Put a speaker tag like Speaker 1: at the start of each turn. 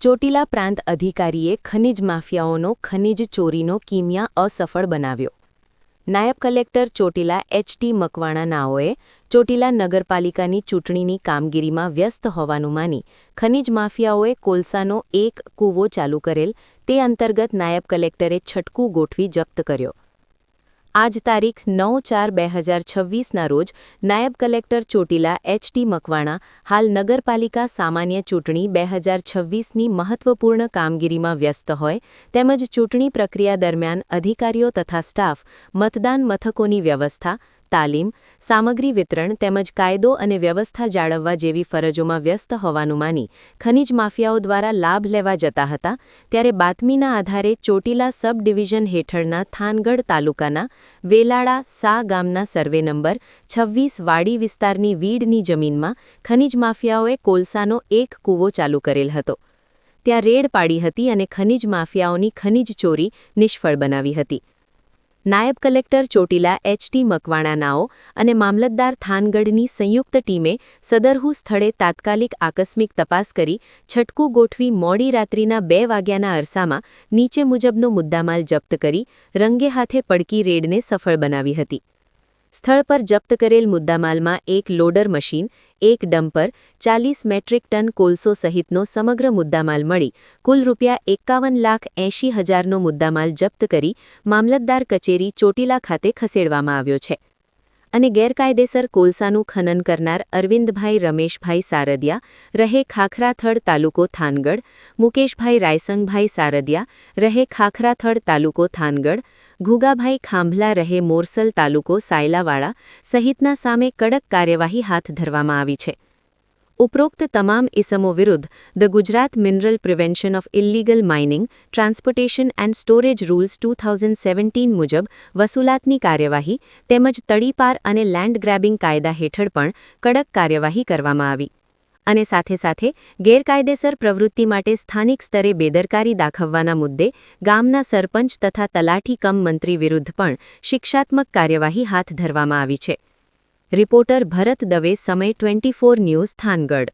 Speaker 1: ચોટીલા પ્રાંત અધિકારીએ ખનિજ માફિયાઓનો ખનિજ ચોરીનો કિમિયા અસફળ બનાવ્યો. નાયબ કલેક્ટર ચોટીલા એચ.ટી. મકવાણા નાઓએ ચોટીલા નગરપાલિકાની ચૂંટણીની કામગીરીમાં વ્યસ્ત હોવાનું માની ખનિજ માફિયાઓએ કોલસાનો એક કૂવો ચાલુ કરેલ તે અંતર્ગત નાયબ કલેક્ટરે છટકું ગોઠવી જપ્ત કર્યો. આજ તારીખ 9/4/2026ના રોજ નાયબ કલેક્ટર ચોટીલા એચ.ટી. મકવાણા હાલ નગરપાલિકા સામાન્ય ચૂંટણી 2026ની મહત્વપૂર્ણ કામગીરીમાં વ્યસ્ત હોય તેમજ ચૂંટણી પ્રક્રિયા દરમિયાન અધિકારીઓ તથા સ્ટાફ મતદાન મથકોની વ્યવસ્થા, તાલીમ, સામગ્રી વિતરણ તેમજ કાયદો અને વ્યવસ્થા જાળવવા જેવી ફરજોમાં વ્યસ્ત હોવાનું માની ખનિજ માફિયાઓ દ્વારા લાભ લેવા જતા હતા ત્યારે બાતમીના આધારે ચોટીલા સબ ડિવિઝન હેઠળના થાનગઢ તાલુકાના વેલાળા સા ગામના સર્વે નંબર 26 વાડી વિસ્તારની વીડની જમીનમાં ખનિજ માફિયાઓએ કોલસાનો એક કૂવો ચાલુ કરેલ હતો. ત્યાં રેડ પાડી હતી અને ખનિજ માફિયાઓની ખનિજ ચોરી નિષ્ફળ બનાવી હતી. નાયબ કલેક્ટર ચોટીલા એચ.ટી. મકવાણા નાઓ અને મામલતદાર થાનગઢની સંયુક્ત ટીમે સદરહુ સ્થળે તાત્કાલિક આકસ્મિક તપાસ કરી છટકું ગોઠવી મોડી રાત્રિના 2 વાગ્યાના અરસામાં નીચે મુજબનો મુદ્દામાલ જપ્ત કરી રંગે હાથે પડકી રેડને સફળ બનાવી હતી. સ્થળ પર જપ્ત કરેલ મુદ્દામાલમાં એક લોડર મશીન, એક ડમ્પર, 40 મેટ્રિક ટન કોલસો સહિતનો સમગ્ર મુદ્દામાલ મળી કુલ ₹51,80,000નો મુદ્દામાલ જપ્ત કરી મામલતદાર કચેરી ચોટીલા ખાતે ખસેડવામાં આવ્યો છે અને ગેરકાયદેસર કોલસાનું ખનન કરનાર અરવિંદભાઈ રમેશભાઈ સારદિયા, રહે ખાખરાથડ તાલુકો થાનગઢ, મુકેશભાઈ રાયસંગભાઈ સારદિયા, રહે ખાખરાથડ તાલુકો થાનગઢ, ઘુગાભાઈ ખાંભલા, રહે મોરસલ તાલુકો સાયલાવાડા સહિતના સામે કડક કાર્યવાહી હાથ ધરવામાં આવી છે. ઉપરોક્ત તમામ ઇસમો વિરુદ્ધ the Gujarat mineral prevention of illegal mining, transportation and storage rules 2017 મુજબ વસૂલાતની કાર્યવાહી તેમજ તડીપાર અને લેન્ડ ગ્રેબિંગ કાયદા હેઠળ પણ કડક કાર્યવાહી કરવામાં આવી અને સાથે ગેરકાયદેસર પ્રવૃત્તિ માટે સ્થાનિક સ્તરે બેદરકારી દાખવવાના મુદ્દે ગામના સરપંચ તથા તલાઠી કમ મંત્રી વિરુદ્ધ પણ શિક્ષાત્મક કાર્યવાહી હાથ ધરવામાં આવી છે. રિપોર્ટર ભરત દવે, સમય 24 ન્યૂઝ, થાનગઢ.